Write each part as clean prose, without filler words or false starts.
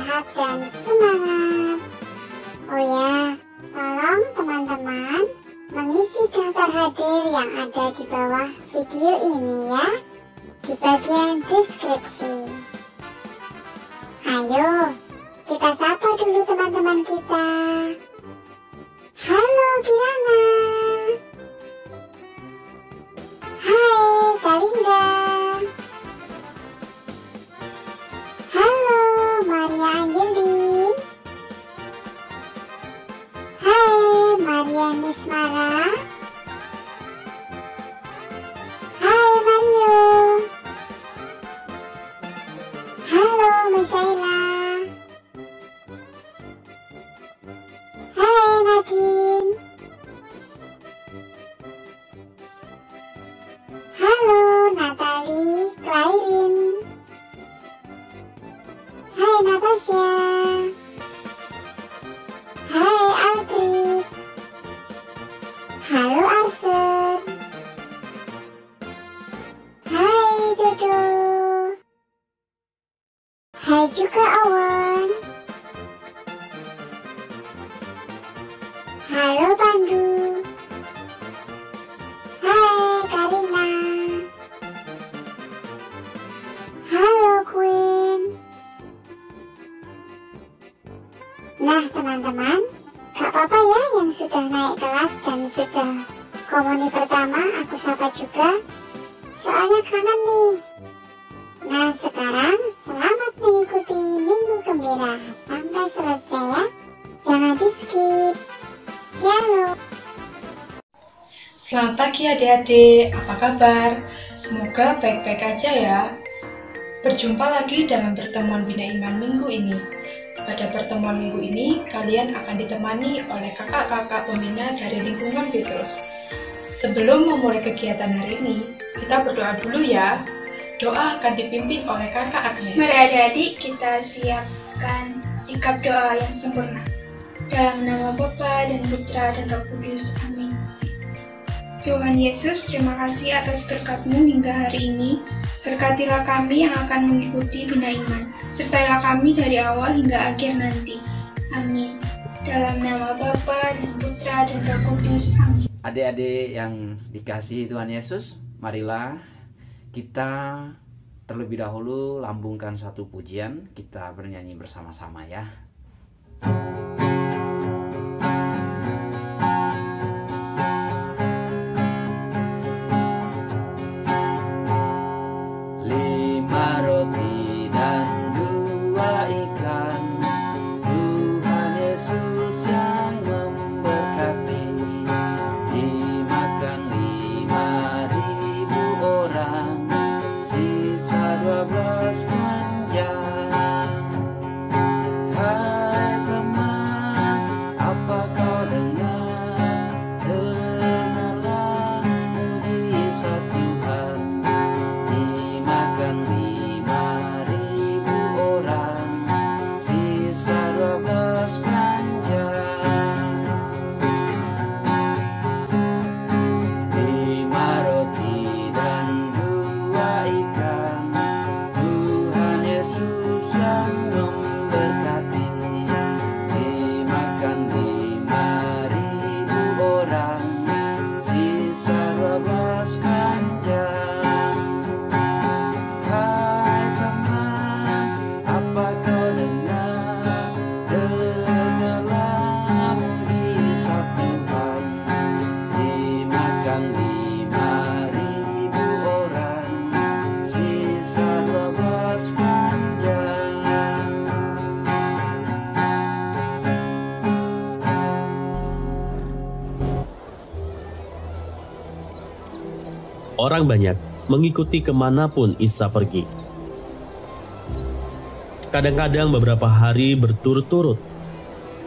sehat dan semangat. Oh ya, tolong teman-teman mengisi daftar hadir yang ada di bawah video ini ya, di bagian deskripsi. Ayo, kita sapa dulu teman-teman kita. Halo Kirana. Hai Kalinda. Halo Maria Angelin. Hai Maria Nismara. Hai Mario. Halo Misaela. Hai Nadine. Halo Natalie Clairin. Hai Natasha. Hai Aldrich. Halo Arsen. Hai Jojo. Hai juga Awan. Halo Pandu. Hai Karina. Halo Queen. Nah teman-teman, gak apa-apa ya yang sudah naik kelas dan sudah komuni pertama aku sapa juga, soalnya kangen nih. Nah sekarang selamat mengikuti Minggu Gembira sampai selesai ya, jangan di skip. Shalom. Selamat pagi adik-adik, apa kabar? Semoga baik-baik aja ya. Berjumpa lagi dalam pertemuan Bina Iman minggu ini. Pada pertemuan minggu ini, kalian akan ditemani oleh kakak-kakak pembina dari lingkungan Petrus. Sebelum memulai kegiatan hari ini, kita berdoa dulu ya. Doa akan dipimpin oleh kakak Agnes. Mari adik-adik kita siapkan sikap doa yang sempurna. Dalam nama Bapa dan Putra dan Roh Kudus. Amin. Tuhan Yesus, terima kasih atas berkat-Mu hingga hari ini. Berkatilah kami yang akan mengikuti Bina Iman. Sertailah kami dari awal hingga akhir nanti. Amin. Dalam nama Bapa dan Putra dan Roh Kudus. Amin. Adik-adik yang dikasihi Tuhan Yesus, marilah kita terlebih dahulu lambungkan satu pujian. Kita bernyanyi bersama-sama ya. Orang banyak mengikuti kemanapun Isa pergi. Kadang-kadang beberapa hari berturut-turut.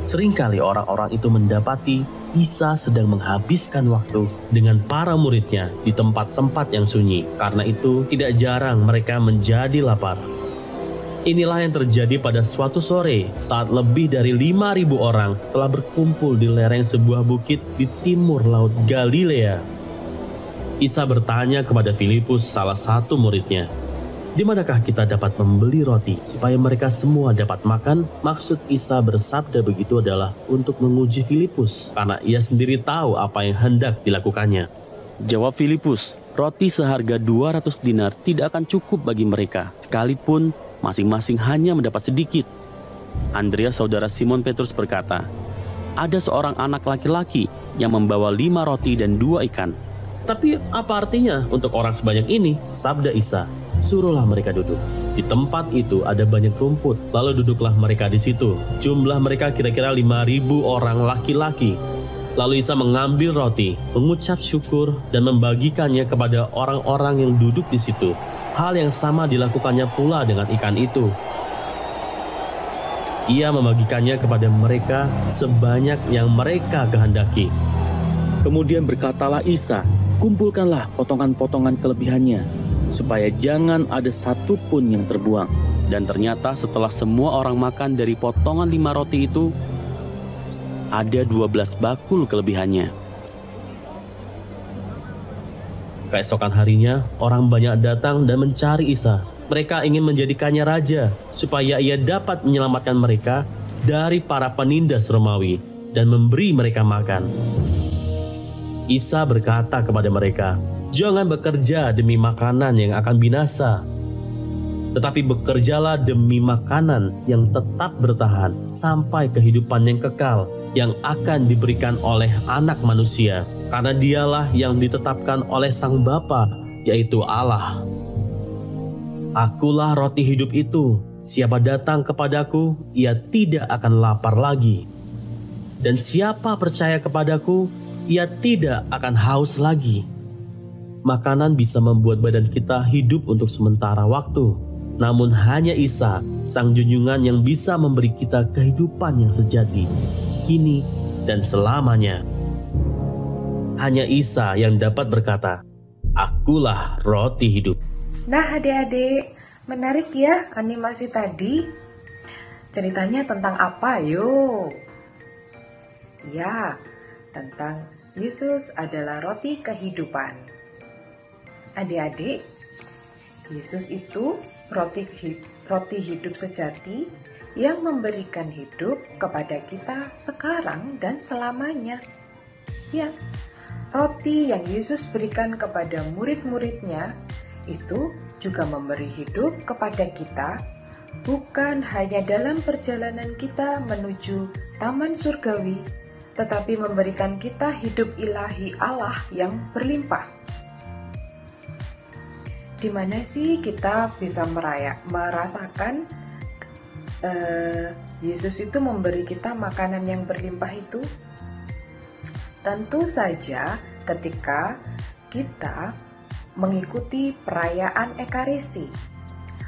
Seringkali orang-orang itu mendapati Isa sedang menghabiskan waktu dengan para muridnya di tempat-tempat yang sunyi. Karena itu tidak jarang mereka menjadi lapar. Inilah yang terjadi pada suatu sore saat lebih dari 5.000 orang telah berkumpul di lereng sebuah bukit di timur Laut Galilea. Isa bertanya kepada Filipus, salah satu muridnya, Di manakah kita dapat membeli roti supaya mereka semua dapat makan? Maksud Isa bersabda begitu adalah untuk menguji Filipus, karena ia sendiri tahu apa yang hendak dilakukannya. Jawab Filipus, roti seharga 200 dinar tidak akan cukup bagi mereka, sekalipun masing-masing hanya mendapat sedikit. Andreas, saudara Simon Petrus berkata, ada seorang anak laki-laki yang membawa 5 roti dan 2 ikan. Tapi apa artinya untuk orang sebanyak ini? Sabda Isa, suruhlah mereka duduk. Di tempat itu ada banyak rumput, lalu duduklah mereka di situ. Jumlah mereka kira-kira 5.000 orang laki-laki. Lalu Isa mengambil roti, mengucap syukur, dan membagikannya kepada orang-orang yang duduk di situ. Hal yang sama dilakukannya pula dengan ikan itu. Ia membagikannya kepada mereka sebanyak yang mereka kehendaki. Kemudian berkatalah Isa, kumpulkanlah potongan-potongan kelebihannya, supaya jangan ada satu pun yang terbuang. Dan ternyata setelah semua orang makan dari potongan 5 roti itu, ada 12 bakul kelebihannya. Keesokan harinya, orang banyak datang dan mencari Isa. Mereka ingin menjadikannya raja, supaya ia dapat menyelamatkan mereka dari para penindas Romawi dan memberi mereka makan. Isa berkata kepada mereka, jangan bekerja demi makanan yang akan binasa, tetapi bekerjalah demi makanan yang tetap bertahan sampai kehidupan yang kekal yang akan diberikan oleh Anak Manusia, karena dialah yang ditetapkan oleh Sang Bapa, yaitu Allah. Akulah roti hidup itu. Siapa datang kepadaku, ia tidak akan lapar lagi. Dan siapa percaya kepadaku, ia tidak akan haus lagi. Makanan bisa membuat badan kita hidup untuk sementara waktu. Namun hanya Isa, Sang Junjungan, yang bisa memberi kita kehidupan yang sejati, kini dan selamanya. Hanya Isa yang dapat berkata, akulah roti hidup. Nah adik-adik, menarik ya animasi tadi. Ceritanya tentang apa yuk? Ya, tentang Yesus adalah roti kehidupan. Adik-adik, Yesus itu roti hidup sejati yang memberikan hidup kepada kita sekarang dan selamanya. Ya, roti yang Yesus berikan kepada murid-muridnya itu juga memberi hidup kepada kita, bukan hanya dalam perjalanan kita menuju taman surgawi, tetapi memberikan kita hidup ilahi Allah yang berlimpah. Di mana sih kita bisa merasakan Yesus itu memberi kita makanan yang berlimpah itu? Tentu saja ketika kita mengikuti perayaan Ekaristi.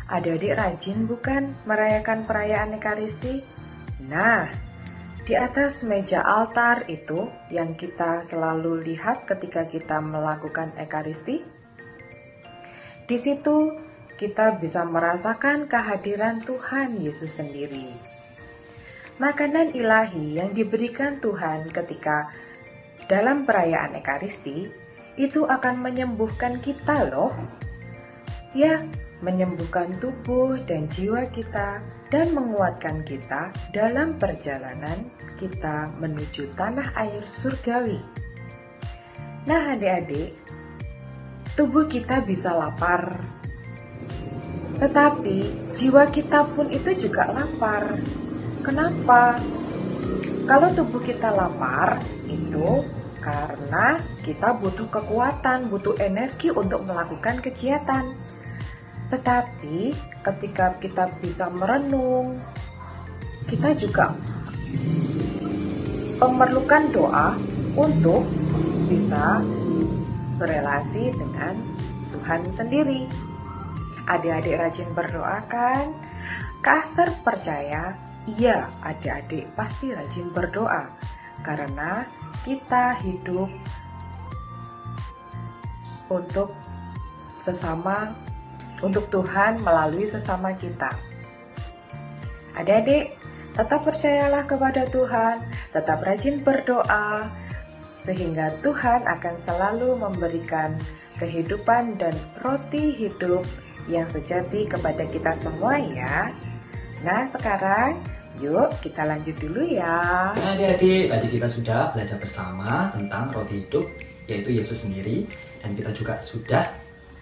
Adik-adik rajin bukan merayakan perayaan Ekaristi? Nah, di atas meja altar itu yang kita selalu lihat ketika kita melakukan Ekaristi, di situ kita bisa merasakan kehadiran Tuhan Yesus sendiri. Makanan ilahi yang diberikan Tuhan ketika dalam perayaan Ekaristi itu akan menyembuhkan kita loh. Ya, menyembuhkan tubuh dan jiwa kita dan menguatkan kita dalam perjalanan kita menuju tanah air surgawi. Nah adik-adik, tubuh kita bisa lapar, tetapi jiwa kita pun itu juga lapar. Kenapa? Kalau tubuh kita lapar, itu karena kita butuh kekuatan, butuh energi untuk melakukan kegiatan. Tetapi ketika kita bisa merenung, kita juga memerlukan doa untuk bisa berelasi dengan Tuhan sendiri. Adik-adik rajin berdoa kan? Kak Aster percaya, iya adik-adik pasti rajin berdoa. Karena kita hidup untuk sesama, untuk Tuhan melalui sesama kita. Adik-adik, tetap percayalah kepada Tuhan, tetap rajin berdoa, sehingga Tuhan akan selalu memberikan kehidupan dan roti hidup yang sejati kepada kita semua ya. Nah sekarang yuk kita lanjut dulu ya. Nah adik-adik, tadi kita sudah belajar bersama tentang roti hidup, yaitu Yesus sendiri. Dan kita juga sudah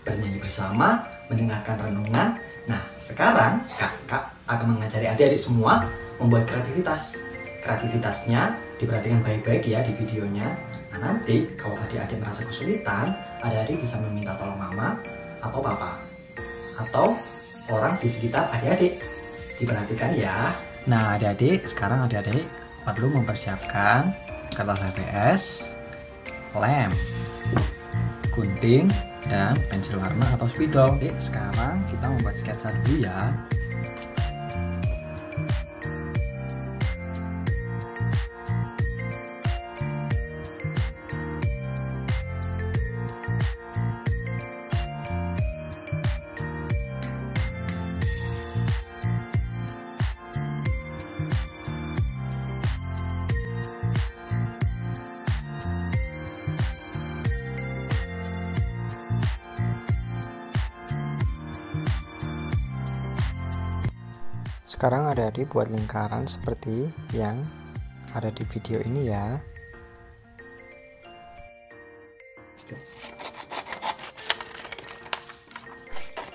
bernyanyi bersama, mendengarkan renungan. Nah sekarang kakak akan mengajari adik-adik semua membuat kreativitas. Kreativitasnya diperhatikan baik-baik ya di videonya. Nah nanti kalau adik-adik merasa kesulitan, adik-adik bisa meminta tolong mama atau papa atau orang di sekitar adik-adik. Diperhatikan ya. Nah adik-adik, sekarang adik-adik perlu mempersiapkan kertas HVS, lem, gunting, dan pensil warna atau spidol. Oke, sekarang kita membuat sketsa dulu ya. Sekarang adik-adik buat lingkaran seperti yang ada di video ini ya.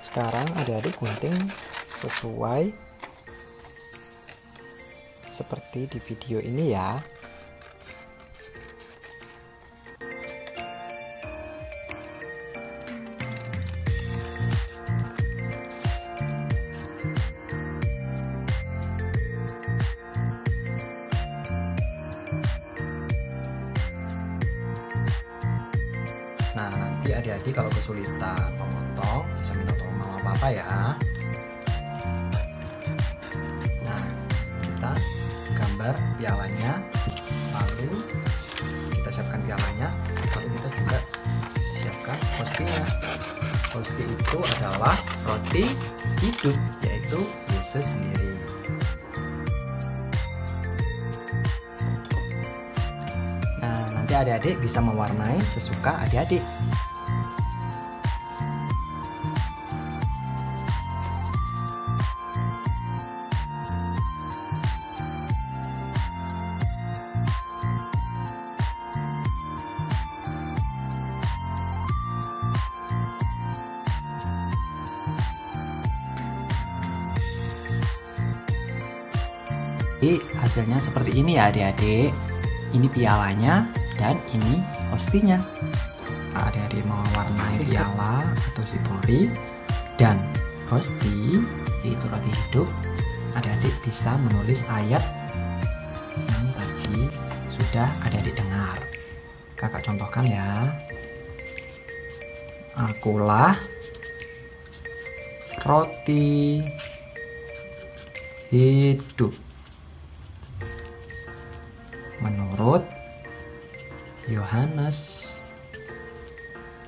Sekarang adik-adik gunting sesuai seperti di video ini ya. Nah nanti adik-adik kalau kesulitan memotong bisa minta tolong mama papa ya. Nah kita gambar pialanya, lalu kita siapkan pialanya, lalu kita juga siapkan hostinya. Hosti itu adalah roti hidup, yaitu Yesus sendiri. Nanti adik-adik bisa mewarnai sesuka adik-adik. Hasilnya seperti ini ya adik-adik. Ini pialanya dan ini hostinya. Nah, adik-adik mau warnai piala atau sibori dan hosti, yaitu roti hidup, adik-adik bisa menulis ayat yang tadi sudah adik-adik dengar. Kakak contohkan ya. Akulah roti hidup menurut Yohanes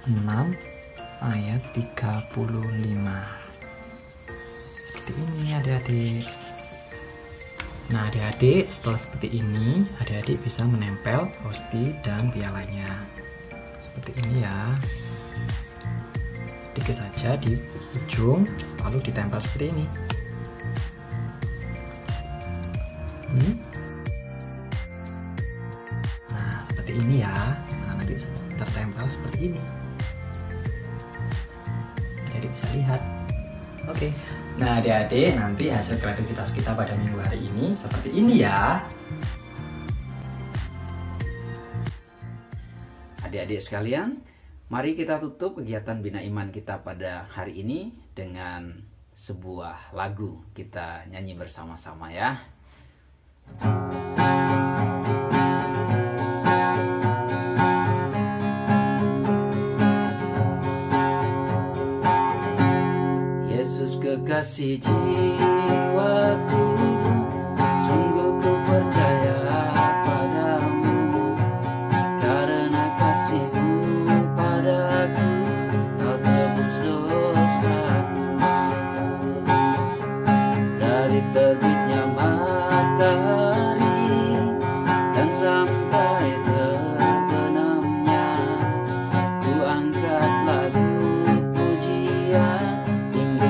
6 ayat 35. Seperti ini adik-adik. Nah adik-adik, setelah seperti ini adik-adik bisa menempel hosti dan pialanya seperti ini ya. Sedikit saja di ujung, lalu ditempel seperti ini. Ini ya. Nah nanti tertempel seperti ini, adik bisa lihat. Oke. Nah adik-adik, nanti hasil kreativitas kita pada minggu hari ini seperti ini ya. Adik-adik sekalian, mari kita tutup kegiatan Bina Iman kita pada hari ini dengan sebuah lagu. Kita nyanyi bersama-sama ya. Kekasih jiwaku, sungguh ku percaya padamu, karena kasih-Mu padaku, Kau tebus dosaku. Dari terbitnya matahari dan sampai terbenamnya, ku angkat lagu pujian hingga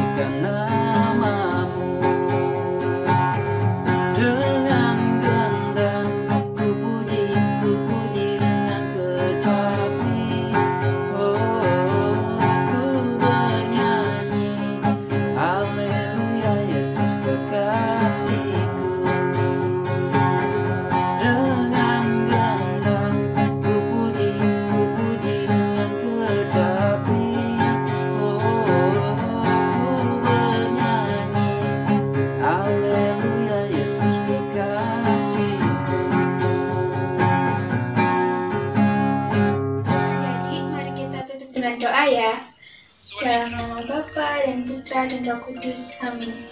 Putra, dan Roh Kudus. Amin.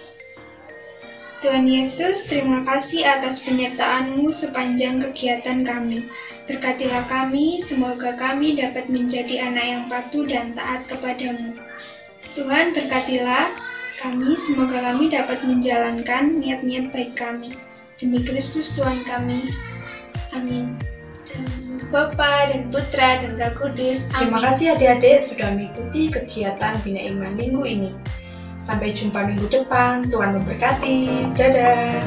Tuhan Yesus, terima kasih atas penyertaan-Mu sepanjang kegiatan kami. Berkatilah kami, semoga kami dapat menjadi anak yang patuh dan taat kepadamu. Tuhan, berkatilah kami, semoga kami dapat menjalankan niat-niat baik kami. Demi Kristus Tuhan kami. Amin. Bapa dan Putra dan Roh Kudus. Amin. Terima kasih adik-adik sudah mengikuti kegiatan Bina Iman minggu ini. Sampai jumpa minggu depan. Tuhan memberkati. Dadah.